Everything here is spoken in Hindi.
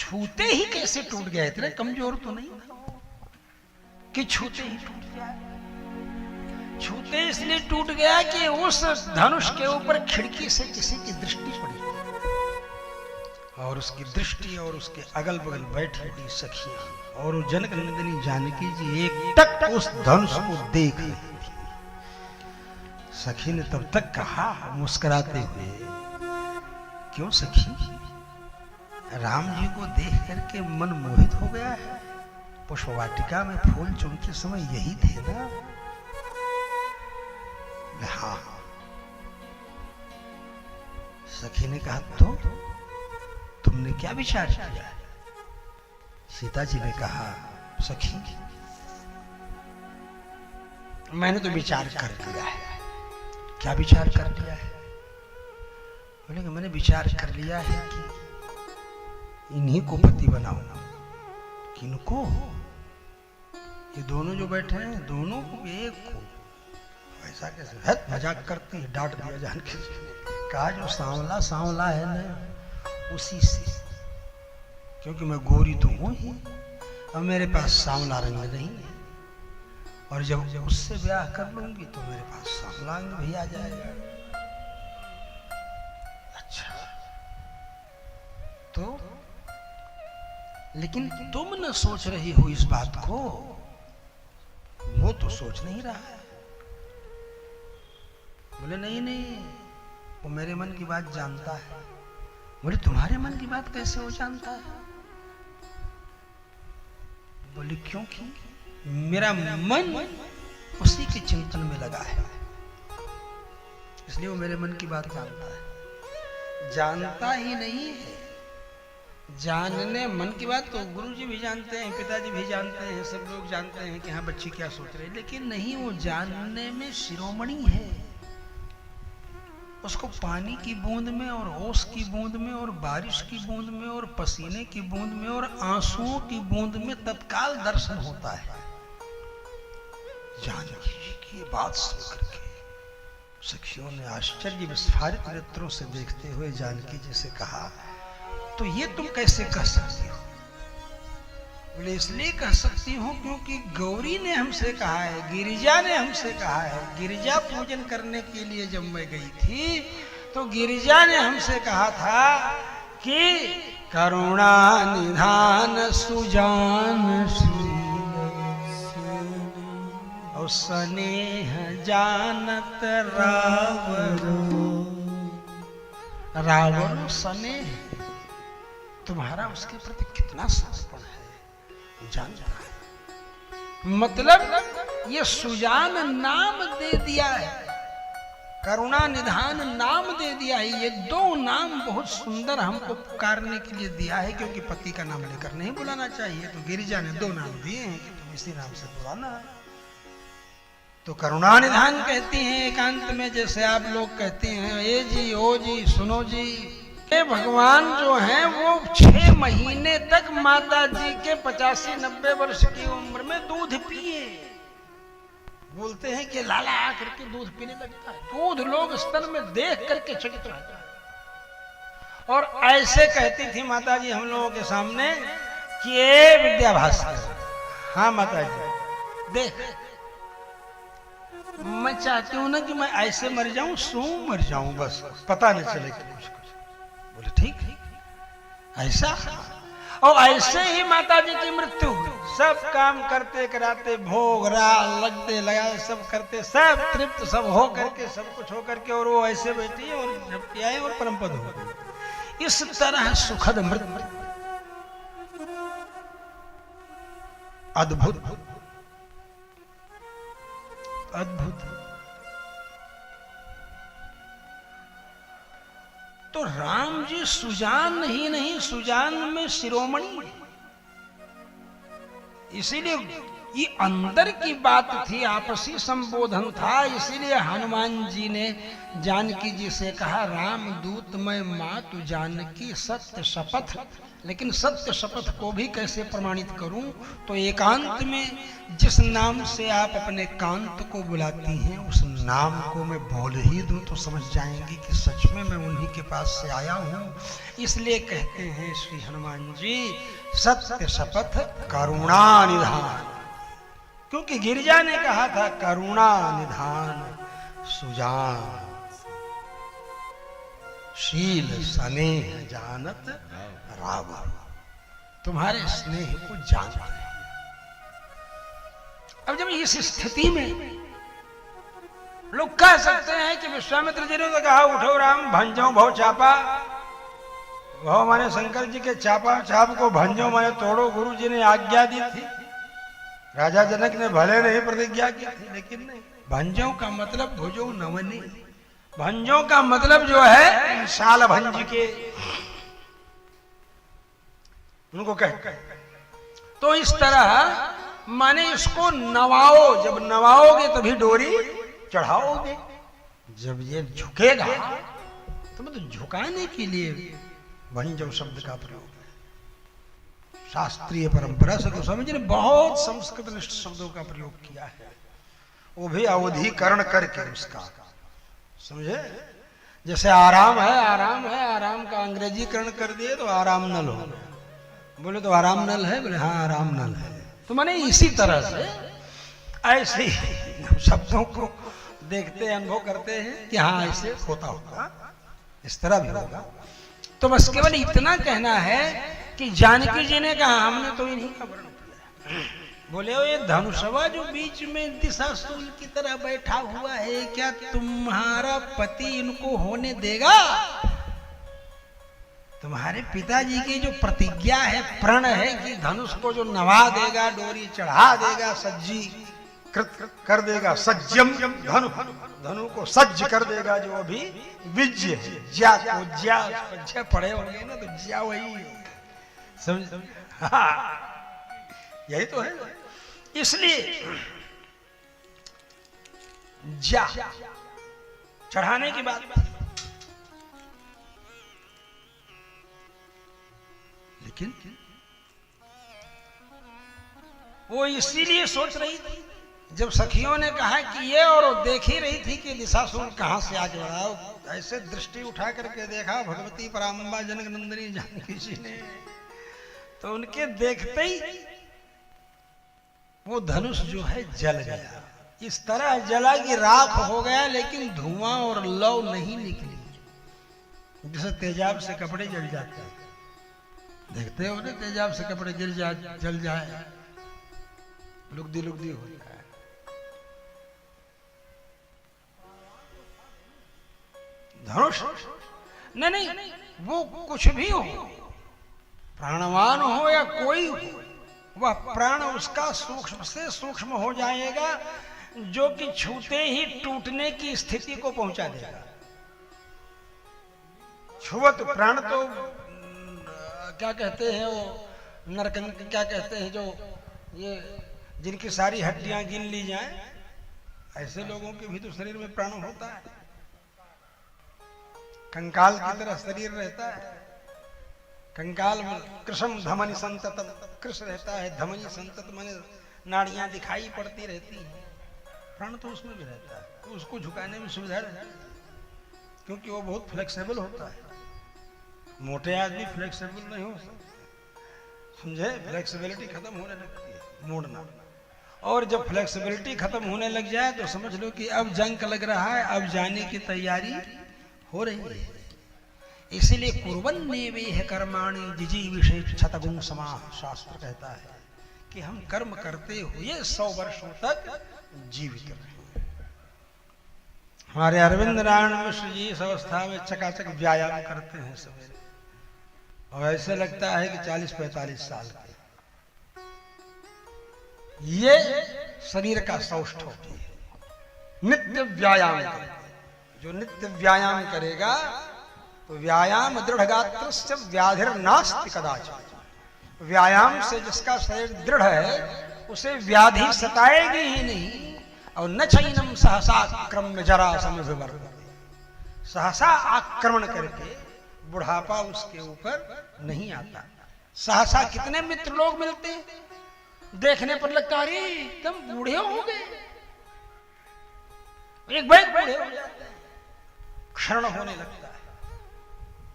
छूते ही कैसे टूट गया? इतना कमजोर तो नहीं था कि छूते ही टूट जाए। छूते इसलिए टूट गया कि उस धनुष के ऊपर खिड़की से किसी की दृष्टि पड़ी और उसकी दृष्टि और उसके अगल बगल बैठी हुई सखियां और जनक नंदिनी जानकी जी एक टक उस धनुष को देख रही थी। सखी ने तब तक कहा मुस्कुराते हुए, क्यों सखी, राम जी को देख करके मन मोहित हो गया है? पुष्पवाटिका में फूल चुनते समय यही थे ना? हाँ। सखी ने कहा, तो तुमने क्या विचार किया? सीता जी ने कहा, सखी मैंने तो विचार कर लिया है। क्या विचार कर लिया है? बोले कि मैंने विचार कर लिया है कि इन्हीं को पति बनाओ। किनको? ये दोनों जो बैठे हैं, दोनों को, एक को। ऐसा कैसे? है मजाक करती है, डांट दिया जानकी जी ने। कहा जो सांवला सांवला है ना, उसी से, क्योंकि मैं गोरी तो हूं ही और मेरे पास सांवला रंग नहीं है, और जब उससे ब्याह कर लूंगी तो मेरे पास सांवला रंग भी आ जाएगा। अच्छा, तो लेकिन तुम न सोच रही हो इस बात को? वो तो सोच नहीं रहा है। बोले नहीं नहीं, वो मेरे मन की बात जानता है। बोले तुम्हारे मन की बात कैसे वो जानता है? बोले क्योंकि मेरा मन उसी के चिंतन में लगा है, इसलिए वो मेरे मन की बात जानता है। जानता ही नहीं है, जानने मन की बात तो गुरुजी भी जानते हैं, पिताजी भी जानते हैं, सब लोग जानते हैं कि हाँ बच्ची क्या सोच रही है, लेकिन नहीं, वो जानने में शिरोमणि है। उसको पानी की बूंद में और ओस की बूंद में और बारिश की बूंद में और पसीने की बूंद में और आंसुओं की बूंद में तत्काल दर्शन होता है। जानकी जी की ये बात सुन करके सखियों ने आश्चर्य विस्फारित नेत्रों से देखते हुए जानकी जी से कहा, तो ये तुम कैसे कह सकती हो? बोले इसलिए कह सकती हूँ क्योंकि गौरी ने हमसे कहा है, गिरिजा ने हमसे कहा है। गिरिजा पूजन करने के लिए जब मैं गई थी तो गिरिजा ने हमसे कहा था कि करुणा निधान सुजान और स्नेह जानत रावण स्नेह तुम्हारा उसके प्रति कितना समर्पण है जानता है। मतलब ये सुजान नाम दे दिया है, करुणा निधान नाम दे दिया है। ये दो नाम बहुत सुंदर हमको पुकारने के लिए दिया है, क्योंकि पति का नाम लेकर नहीं बुलाना चाहिए। तो गिरिजा ने दो नाम दिए हैं कि तुम इसी नाम से बुलाना है। तो करुणा निधान कहती हैं एकांत में, जैसे आप लोग कहते हैं ए जी, ओ जी, सुनो जी। भगवान जो हैं वो 6 महीने तक माता जी के 85-90 वर्ष की उम्र में दूध पिए। बोलते हैं कि लाला आकर के दूध पीने लगता है। दूध लोग स्तन में देख करके चकित रहता है। और ऐसे कहती थी माता जी हम लोगों के सामने कि ए विद्याभास्कर, हाँ माता जी देख, मैं चाहती हूं ना कि मैं ऐसे मर जाऊं, सो मर जाऊं, बस पता नहीं चले कुछ। बोले ठीक ऐसा। और ऐसे ही माता जी की मृत्यु हुई। सब काम करते कराते, भोग राग लगते लगाए, सब करते, सब तृप्त सब हो करके, सब कुछ हो करके, और वो ऐसे बैठी और झपटी आए और परम पद हो गई। इस तरह सुखद मृत्यु, अद्भुत अद्भुत। तो राम जी सुजान ही नहीं, सुजान में शिरोमणि है। इसीलिए ये अंदर की बात थी, आपसी संबोधन था। इसीलिए हनुमान जी ने जानकी जी से कहा, राम दूत मैं मातु जानकी सत्य शपथ। लेकिन सत्य शपथ को भी कैसे प्रमाणित करूं? तो एकांत में जिस नाम से आप अपने कांत को बुलाती हैं, उस नाम को मैं बोल ही दूं तो समझ जाएंगी कि सच में मैं उन्हीं के पास से आया हूं। इसलिए कहते हैं श्री हनुमान जी, सत्य शपथ करुणा निधान। क्योंकि गिरिजा ने कहा था, करुणा निधान सुजान शील स्नेह जानत रावण। तुम्हारे स्नेह को जानते हैं। अब जब इस स्थिति में लोग कह सकते हैं कि विश्वामित्र जी ने तो कहा, उठो राम भंजो भव चापा। भव माने शंकर जी के चापा, चाप को भंजो माने तोड़ो। गुरु जी ने आज्ञा दी थी, राजा जनक ने भले नहीं प्रतिज्ञा की थी, लेकिन नहीं। भंजो का मतलब भुजो नवनी। भंजों का मतलब जो है शाल भंज के, उनको कह। तो इस तरह माने इसको नवाओ। जब नवाओगे तभी डोरी चढ़ाओगे। जब ये झुकेगा तो मतलब झुकाने के लिए भंजो शब्द का प्रयोग है। शास्त्रीय परंपरा से गोस्वामी जी ने बहुत संस्कृत निष्ठ शब्दों का प्रयोग किया है, वो भी अवधिकरण करके उसका, समझे? जैसे आराम है, आराम है, आराम का अंग्रेजीकरण कर दिए तो आराम नल हो गया। बोले तो आराम नल है, बोले हाँ आराम नल है। तो माने इसी तरह से ऐसे शब्दों को देखते अनुभव करते हैं कि हाँ ऐसे होता होगा, इस तरह भी होगा। तो बस केवल इतना कहना है कि जानकी जी ने कहा, हमने तो इन्हीं का वर्णन किया। बोले, ये धनुषवा जो बीच में दिशाशूल की तरह बैठा हुआ है, क्या तुम्हारा पति इनको होने देगा? तुम्हारे पिताजी की जो प्रतिज्ञा है, प्रण है कि धनुष को जो नवा देगा, डोरी चढ़ा देगा, सज्जी कृत कर देगा, सज्जम धनु, धनु को सज्ज कर देगा, जो अभी विज्य ज्या को ज्या ज्या पड़े होंगे ना, तो ज्या वही है, समझ? हाँ, यही तो है। इसलिए ज्या चढ़ाने की बात, लेकिन वो इसीलिए सोच रही थी, जब सखियों ने कहा कि ये, और वो देख ही रही थी कि दिशाशूल कहां से आगे बढ़ा। ऐसे दृष्टि उठा करके देखा भगवती पराम्बा जनक नंदिनी जानकी जी ने, तो उनके देखते ही वो धनुष जो है जल गया। इस तरह जला कि राख हो गया, लेकिन धुआं और लौ नहीं निकली। जैसे तेजाब से कपड़े जल जाते हैं, देखते हो ना, तेजाब से कपड़े जल जाए, लुगदी लुगदी हो जाए। धनुष नहीं, वो कुछ भी हो, प्राणवान हो या कोई हो, वह प्राण उसका सूक्ष्म से सूक्ष्म हो जाएगा, जो कि छूते ही टूटने की स्थिति को पहुंचा देगा। छुवत प्राण तो क्या कहते हैं वो, नरकंक क्या कहते हैं, जो ये जिनकी सारी हड्डियां गिन ली जाएं, ऐसे लोगों के भी तो शरीर में प्राण होता है। कंकाल की तरह शरीर रहता है, कंकाल में कृष्ण धमनी संततम, कृष्ण रहता है, धमनी संतत माने नाड़ियां दिखाई पड़ती रहती हैं, प्राण तो उसमें भी रहता है। तो उसको झुकाने में सुविधा रहती है, क्योंकि वो बहुत फ्लेक्सिबल होता है। मोटे आदमी फ्लेक्सिबल नहीं हो सकते, समझे? फ्लेक्सिबिलिटी खत्म होने लगती है, मोड़ना। और जब फ्लेक्सिबिलिटी खत्म होने लग जाए तो समझ लो कि अब जंग लग रहा है, अब जाने की तैयारी हो रही है। इसीलिए कुर्वन्नेवेह कर्माणि जिजीविषे क्षतगुण समाह, शास्त्र कहता है कि हम कर्म करते हुए 100 वर्षों तक जीवित रहे। हमारे अरविंद नारायण मिश्र जी इस अवस्था में चकाचक व्यायाम करते हैं सवेरे, और ऐसे लगता है कि 40-45 साल के। ये शरीर का सौष्ठव है, नित्य व्यायाम करते। जो नित्य व्यायाम करेगा तो व्यायाम दृढ़गात्रस्य व्याधिर्नास्ति कदाचित्। व्यायाम से जिसका शरीर दृढ़ है उसे व्याधि सताएगी ही नहीं। और न चैनम सहसा क्रम जरा समविवर, सहसा आक्रमण करके बुढ़ापा उसके ऊपर नहीं आता। सहसा कितने मित्र लोग मिलते हैं, देखने पर लगता अरे तुम बूढ़े हो गए, एक बैग बूढ़े हो जाते हैं, क्षण होने लगता है।